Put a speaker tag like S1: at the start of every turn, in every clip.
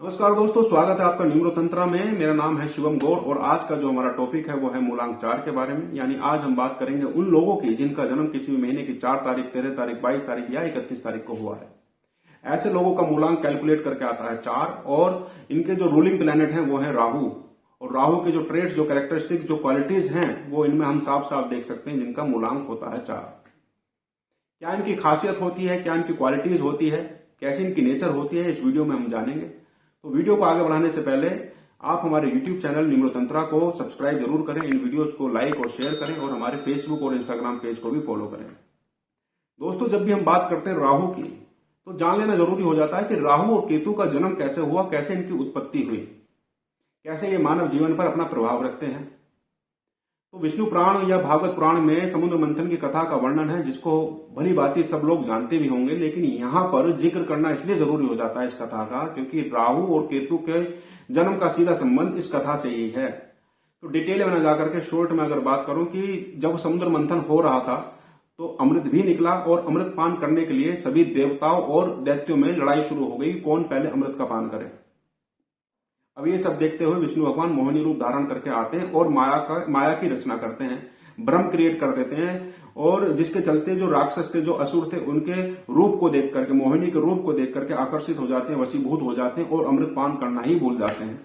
S1: नमस्कार दोस्तों, स्वागत है आपका न्यूरोतंत्रा में। मेरा नाम है शिवम गौर और आज का जो हमारा टॉपिक है वो है मूलांक 4 के बारे में। यानी आज हम बात करेंगे उन लोगों की जिनका जन्म किसी भी महीने की 4 तारीख, 13 तारीख, 22 तारीख या 31 तारीख को हुआ है। ऐसे लोगों का मूलांक कैलकुलेट करके आता है 4 और इनके जो रूलिंग प्लैनेट है वो है राहु। और राहु के जो ट्रेड्स, जो कैरेक्टरिस्टिक, जो क्वालिटीज हैं वो इनमें हम साफ साफ देख सकते हैं जिनका मूलांक होता है 4। क्या इनकी खासियत होती है, क्या इनकी क्वालिटीज होती है, कैसी इनकी नेचर होती है, इस वीडियो में हम जानेंगे। तो वीडियो को आगे बढ़ाने से पहले आप हमारे YouTube चैनल न्यूरोतंत्रा को सब्सक्राइब जरूर करें, इन वीडियोस को लाइक और शेयर करें और हमारे फेसबुक और इंस्टाग्राम पेज को भी फॉलो करें। दोस्तों, जब भी हम बात करते हैं राहु की तो जान लेना जरूरी हो जाता है कि राहु और केतु का जन्म कैसे हुआ, कैसे इनकी उत्पत्ति हुई, कैसे ये मानव जीवन पर अपना प्रभाव रखते हैं। तो विष्णु पुराण या भागवत पुराण में समुद्र मंथन की कथा का वर्णन है, जिसको भली भांति सब लोग जानते भी होंगे, लेकिन यहाँ पर जिक्र करना इसलिए जरूरी हो जाता है इस कथा का क्योंकि राहु और केतु के जन्म का सीधा संबंध इस कथा से ही है। तो डिटेल में न जाकर के शॉर्ट में अगर बात करूं कि जब समुद्र मंथन हो रहा था तो अमृत भी निकला और अमृत पान करने के लिए सभी देवताओं और दैत्यों में लड़ाई शुरू हो गई, कौन पहले अमृत का पान करे। अब ये सब देखते हुए विष्णु भगवान मोहिनी रूप धारण करके आते हैं और माया की रचना करते हैं, भ्रम क्रिएट कर देते हैं और जिसके चलते जो राक्षस थे, जो असुर थे, उनके रूप को देख करके, मोहिनी के रूप को देख करके आकर्षित हो जाते हैं, वशीभूत हो जाते हैं और अमृत पान करना ही भूल जाते हैं।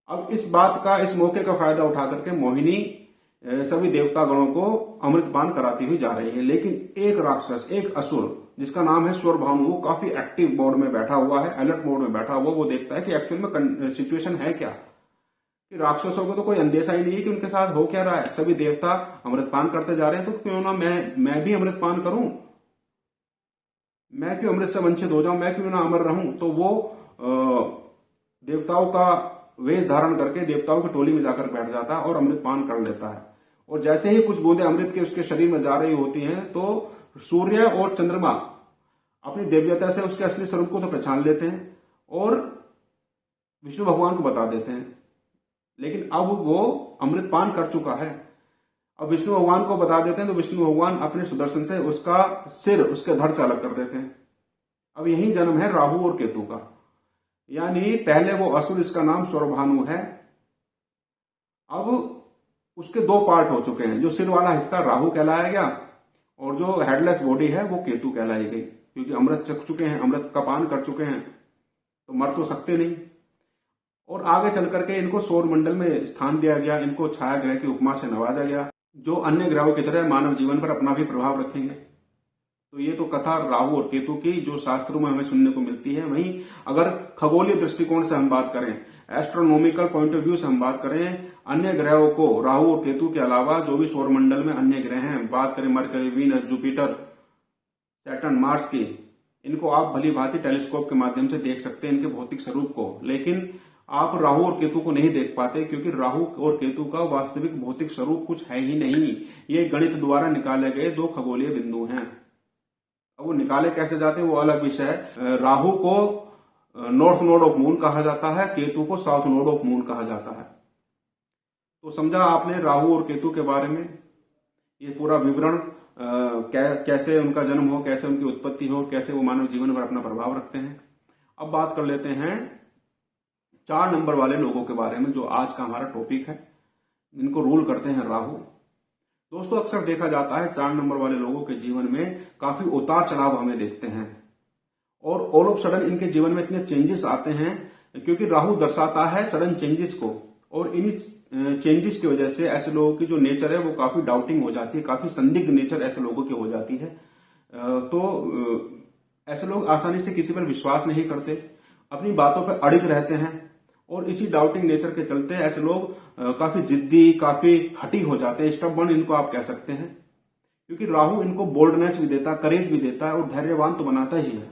S1: अब इस बात का, इस मौके का फायदा उठा करके मोहिनी सभी देवता गणों को अमृत पान कराती हुई जा रही है। लेकिन एक राक्षस, एक असुर जिसका नाम है स्वरभानु, वो काफी एक्टिव मोड में बैठा हुआ है, अलर्ट मोड में बैठा हुआ। वो देखता है कि एक्चुअल में सिचुएशन है क्या, कि राक्षसों को तो कोई अंदेशा ही नहीं है कि उनके साथ हो क्या रहा है। सभी देवता अमृत पान करते जा रहे हैं, तो क्यों ना मैं भी अमृत पान करूं, मैं क्यों अमृत से वंचित हो जाऊं, मैं क्यों ना अमर रहूं। तो वो देवताओं का वेश धारण करके देवताओं की टोली में जाकर बैठ जाता है और अमृत पान कर लेता है। और जैसे ही कुछ बूंदे अमृत के उसके शरीर में जा रही होती हैं तो सूर्य और चंद्रमा अपनी दिव्यता से उसके असली स्वरूप को तो पहचान लेते हैं और विष्णु भगवान को बता देते हैं। लेकिन अब वो अमृत पान कर चुका है। अब विष्णु भगवान को बता देते हैं तो विष्णु भगवान अपने सुदर्शन से उसका सिर उसके धड़ से अलग कर देते हैं। अब यही जन्म है राहु और केतु का। यानी पहले वो असुर, इसका नाम स्वरभानु है। अब उसके दो पार्ट हो चुके हैं। जो सिर वाला हिस्सा राहु कहलाया गया और जो हेडलेस बॉडी है वो केतु कहलाई गई, क्योंकि अमृत चख चुके हैं, अमृत का पान कर चुके हैं, तो मर तो सकते नहीं। और आगे चल करके इनको सौर मंडल में स्थान दिया गया, इनको छाया ग्रह की उपमा से नवाजा गया, जो अन्य ग्रहों की तरह मानव जीवन पर अपना भी प्रभाव रखेंगे। तो ये तो कथा राहु और केतु की जो शास्त्रों में हमें सुनने को मिलती है। वहीं अगर खगोलीय दृष्टिकोण से हम बात करें, एस्ट्रोनॉमिकल पॉइंट ऑफ व्यू से हम बात करें, अन्य ग्रहों को राहु और केतु के अलावा जो भी सौरमंडल में अन्य ग्रह हैं, बात करें mercury, Venus, Jupiter, Saturn, Mars की, इनको आप भली भांति टेलीस्कोप के माध्यम से देख सकते हैं, इनके भौतिक स्वरूप को। लेकिन आप राहु और केतु को नहीं देख पाते क्योंकि राहु और केतु का वास्तविक भौतिक स्वरूप कुछ है ही नहीं। ये गणित द्वारा निकाले गए दो खगोलीय बिंदु हैं। अब वो निकाले कैसे जाते हैं वो अलग विषय है। राहु को नॉर्थ नोड ऑफ मून कहा जाता है, केतु को साउथ नोड ऑफ मून कहा जाता है। तो समझा आपने राहु और केतु के बारे में ये पूरा विवरण, कैसे उनका जन्म हो, कैसे उनकी उत्पत्ति हो, कैसे वो मानव जीवन पर अपना प्रभाव रखते हैं। अब बात कर लेते हैं 4 नंबर वाले लोगों के बारे में, जो आज का हमारा टॉपिक है। इनको रूल करते हैं राहु। दोस्तों, अक्सर देखा जाता है 4 नंबर वाले लोगों के जीवन में काफी उतार चढ़ाव हमें देखते हैं और ऑल ऑफ सडन इनके जीवन में इतने चेंजेस आते हैं क्योंकि राहु दर्शाता है सडन चेंजेस को। और इन चेंजेस की वजह से ऐसे लोगों की जो नेचर है वो काफी डाउटिंग हो जाती है, काफी संदिग्ध नेचर ऐसे लोगों की हो जाती है। तो ऐसे लोग आसानी से किसी पर विश्वास नहीं करते, अपनी बातों पर अड़िग रहते हैं और इसी डाउटिंग नेचर के चलते ऐसे लोग काफी जिद्दी, काफी हठी हो जाते हैं। स्टबर्न इनको आप कह सकते हैं, क्योंकि राहु इनको बोल्डनेस भी देता है, करेज भी देता है और धैर्यवान तो बनाता ही है।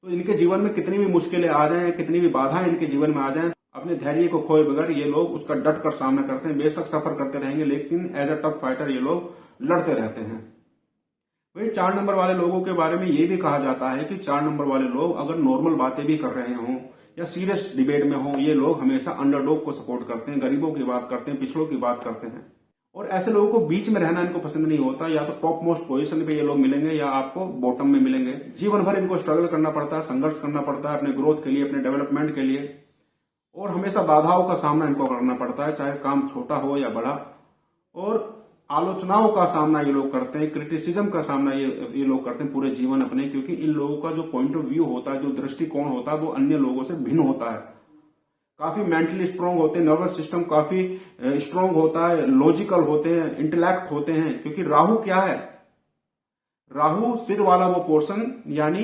S1: तो इनके जीवन में कितनी भी मुश्किलें आ जाएं, कितनी भी बाधाएं इनके जीवन में आ जाएं, अपने धैर्य को खोए बगैर ये लोग उसका डट कर सामना करते हैं। बेशक सफर करते रहेंगे, लेकिन एज अ टफ फाइटर ये लोग लड़ते रहते हैं। वही 4 नंबर वाले लोगों के बारे में ये भी कहा जाता है कि 4 नंबर वाले लोग अगर नॉर्मल बातें भी कर रहे हों या सीरियस डिबेट में हो, ये लोग हमेशा अंडरडॉग को सपोर्ट करते हैं, गरीबों की बात करते हैं, पिछड़ों की बात करते हैं और ऐसे लोगों को बीच में रहना इनको पसंद नहीं होता, या तो टॉप मोस्ट पोजीशन पे ये लोग मिलेंगे या आपको बॉटम में मिलेंगे। जीवन भर इनको स्ट्रगल करना पड़ता है, संघर्ष करना पड़ता है अपने ग्रोथ के लिए, अपने डेवलपमेंट के लिए, और हमेशा बाधाओं का सामना इनको करना पड़ता है, चाहे काम छोटा हो या बड़ा। और आलोचनाओं का सामना ये लोग करते हैं, क्रिटिसिज्म का सामना ये लोग करते हैं पूरे जीवन अपने, क्योंकि इन लोगों का जो पॉइंट ऑफ व्यू होता है, जो दृष्टिकोण होता है, वो अन्य लोगों से भिन्न होता है। काफी मेंटली स्ट्रांग होते हैं, नर्वस सिस्टम काफी स्ट्रांग होता है, लॉजिकल होते हैं, इंटेलेक्ट होते हैं, क्योंकि राहु क्या है, राहु सिर वाला वो पोर्शन, यानी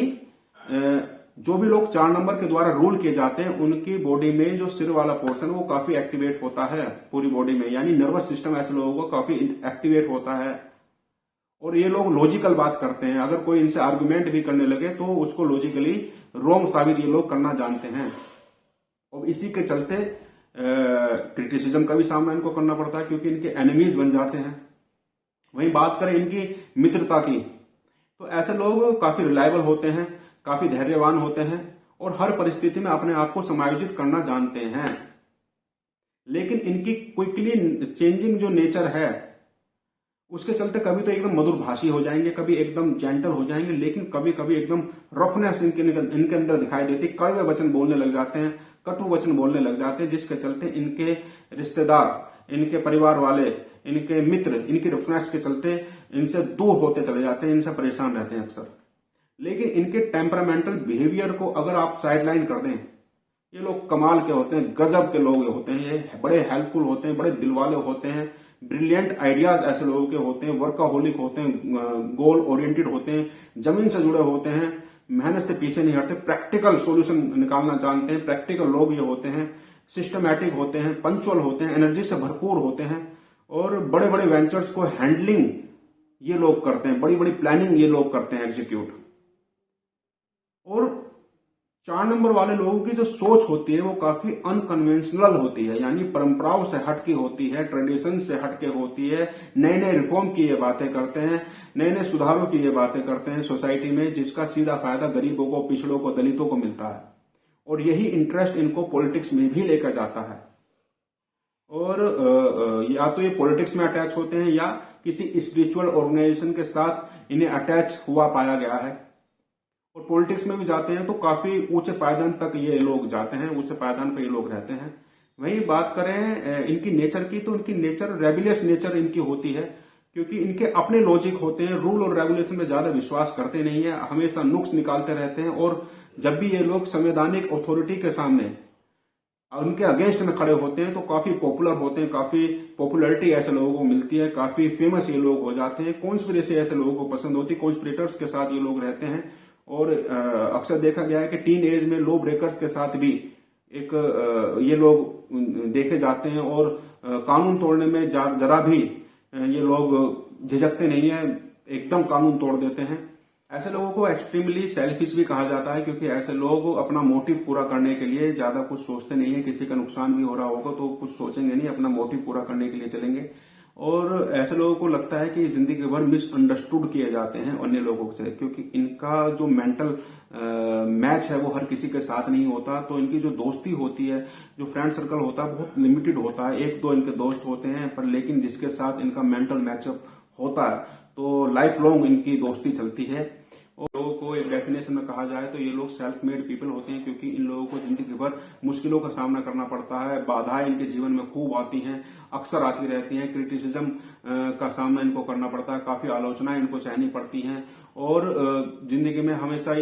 S1: जो भी लोग 4 नंबर के द्वारा रूल किए जाते हैं उनकी बॉडी में जो सिर वाला पोर्शन वो काफी एक्टिवेट होता है पूरी बॉडी में, यानी नर्वस सिस्टम ऐसे लोगों का काफी एक्टिवेट होता है। और ये लोग लॉजिकल बात करते हैं, अगर कोई इनसे आर्गुमेंट भी करने लगे तो उसको लॉजिकली रॉन्ग साबित ये लोग करना जानते हैं। और इसी के चलते क्रिटिसिज्म का भी सामना इनको करना पड़ता है, क्योंकि इनके एनिमीज बन जाते हैं। वहीं बात करें इनकी मित्रता की, तो ऐसे लोग काफी रिलायबल होते हैं, काफी धैर्यवान होते हैं और हर परिस्थिति में अपने आप को समायोजित करना जानते हैं। लेकिन इनकी क्विकली चेंजिंग जो नेचर है उसके चलते कभी तो एकदम मधुरभाषी हो जाएंगे, कभी एकदम जेंटल हो जाएंगे, लेकिन कभी कभी एकदम रफनेस इनके अंदर दिखाई देती, कड़वे वचन बोलने लग जाते हैं, कटु वचन बोलने लग जाते हैं, जिसके चलते इनके रिश्तेदार, इनके परिवार वाले, इनके मित्र इनकी रफनेस के चलते इनसे दूर होते चले जाते हैं, इनसे परेशान रहते हैं अक्सर। लेकिन इनके टेम्परामेंटल बिहेवियर को अगर आप साइडलाइन कर दें, ये लोग कमाल के होते हैं, गजब के लोग होते हैं, ये बड़े हेल्पफुल होते हैं, बड़े दिलवाले होते हैं, ब्रिलियंट आइडियाज ऐसे लोगों के होते हैं, वर्काहोलिक होते हैं, गोल ओरिएंटेड होते हैं, जमीन से जुड़े होते हैं, मेहनत से पीछे नहीं हटते, प्रैक्टिकल सॉल्यूशन निकालना जानते हैं, प्रैक्टिकल लोग ये होते हैं, सिस्टमैटिक होते हैं, पंक्चुअल होते हैं, एनर्जी से भरपूर होते हैं और बड़े बड़े वेंचर्स को हैंडलिंग ये लोग करते हैं, बड़ी बड़ी प्लानिंग ये लोग करते हैं एग्जीक्यूट। और 4 नंबर वाले लोगों की जो सोच होती है वो काफी अनकन्वेंशनल होती है, यानी परंपराओं से हटके होती है, ट्रेडिशन से हटके होती है, नए नए रिफॉर्म की ये बातें करते हैं, नए नए सुधारों की ये बातें करते हैं सोसाइटी में, जिसका सीधा फायदा गरीबों को, पिछड़ों को, दलितों को मिलता है। और यही इंटरेस्ट इनको पॉलिटिक्स में भी लेकर जाता है। और या तो ये पॉलिटिक्स में अटैच होते हैं या किसी स्पिरिचुअल ऑर्गेनाइजेशन के साथ इन्हें अटैच हुआ पाया गया है। और पॉलिटिक्स में भी जाते हैं तो काफी ऊंचे पायदान तक ये लोग जाते हैं, ऊंचे पायदान पर ये लोग रहते हैं। वहीं बात करें इनकी नेचर की, तो इनकी नेचर रेबिलियस नेचर इनकी होती है, क्योंकि इनके अपने लॉजिक होते हैं, रूल और रेगुलेशन में ज्यादा विश्वास करते नहीं है, हमेशा नुक्स निकालते रहते हैं। और जब भी ये लोग संवैधानिक अथॉरिटी के सामने उनके अगेंस्ट में खड़े होते हैं तो काफी पॉपुलर होते हैं, काफी पॉपुलैरिटी ऐसे लोगों को मिलती है, काफी फेमस ये लोग हो जाते हैं, कॉन्स्पिरेसी ऐसे लोगों को पसंद होती है, कॉन्स्पिरेटर्स के साथ ये लोग रहते हैं। और अक्सर देखा गया है कि टीन एज में लॉ ब्रेकर्स के साथ भी एक ये लोग देखे जाते हैं और कानून तोड़ने में जरा भी ये लोग झिझकते नहीं है, एकदम कानून तोड़ देते हैं। ऐसे लोगों को एक्सट्रीमली सेल्फिश भी कहा जाता है, क्योंकि ऐसे लोग अपना मोटिव पूरा करने के लिए ज्यादा कुछ सोचते नहीं है, किसी का नुकसान भी हो रहा होगा तो कुछ सोचेंगे नहीं, अपना मोटिव पूरा करने के लिए चलेंगे। और ऐसे लोगों को लगता है कि जिंदगी भर मिसअंडरस्टूड किए जाते हैं अन्य लोगों से, क्योंकि इनका जो मेंटल मैच है वो हर किसी के साथ नहीं होता। तो इनकी जो दोस्ती होती है, जो फ्रेंड सर्कल होता है, बहुत लिमिटेड होता है, 1-2 इनके दोस्त होते हैं, पर लेकिन जिसके साथ इनका मेंटल मैचअप होता है तो लाइफ लॉन्ग इनकी दोस्ती चलती है। और लोगों को एक डेफिनेशन में कहा जाए तो ये लोग सेल्फ मेड पीपल होते हैं, क्योंकि इन लोगों को जिंदगी भर मुश्किलों का सामना करना पड़ता है, बाधाएं इनके जीवन में खूब आती हैं, अक्सर आती रहती हैं, क्रिटिसिज्म का सामना इनको करना पड़ता है, काफी आलोचनाएं इनको सहनी पड़ती हैं और जिंदगी में हमेशा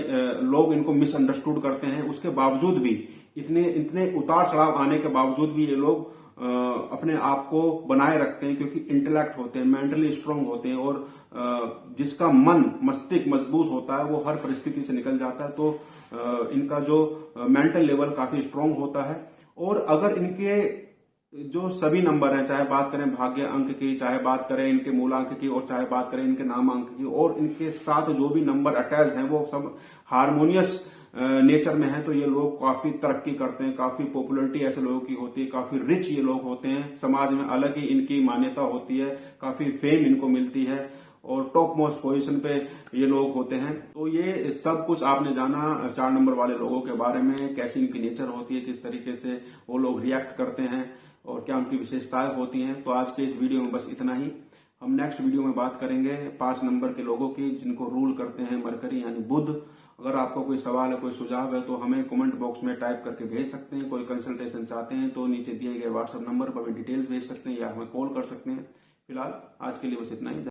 S1: लोग इनको मिसअंडरस्टूड करते हैं। उसके बावजूद भी इतने उतार चढ़ाव आने के बावजूद भी ये लोग अपने आप को बनाए रखते हैं, क्योंकि इंटेलेक्ट होते हैं, मेंटली स्ट्रांग होते हैं और जिसका मन मस्तिष्क मजबूत होता है वो हर परिस्थिति से निकल जाता है। तो इनका जो मेंटल लेवल काफी स्ट्रांग होता है। और अगर इनके जो सभी नंबर हैं, चाहे बात करें भाग्य अंक की, चाहे बात करें इनके मूलांक की और चाहे बात करें इनके नामांक की, और इनके साथ जो भी नंबर अटैच हैं वो सब हार्मोनियस नेचर में है, तो ये लोग काफी तरक्की करते हैं, काफी पॉपुलैरिटी ऐसे लोगों की होती है, काफी रिच ये लोग होते हैं, समाज में अलग ही इनकी मान्यता होती है, काफी फेम इनको मिलती है और टॉप मोस्ट पोजीशन पे ये लोग होते हैं। तो ये सब कुछ आपने जाना 4 नंबर वाले लोगों के बारे में, कैसी इनकी नेचर होती है, किस तरीके से वो लोग रिएक्ट करते हैं और क्या उनकी विशेषताएं होती हैं। तो आज के इस वीडियो में बस इतना ही। हम नेक्स्ट वीडियो में बात करेंगे 5 नंबर के लोगों की जिनको रूल करते हैं मरकरी यानी बुध। अगर आपको कोई सवाल है, कोई सुझाव है तो हमें कमेंट बॉक्स में टाइप करके भेज सकते हैं। कोई कंसल्टेशन चाहते हैं तो नीचे दिए गए व्हाट्सएप नंबर पर भी डिटेल्स भेज सकते हैं या हमें कॉल कर सकते हैं। फिलहाल आज के लिए बस इतना ही।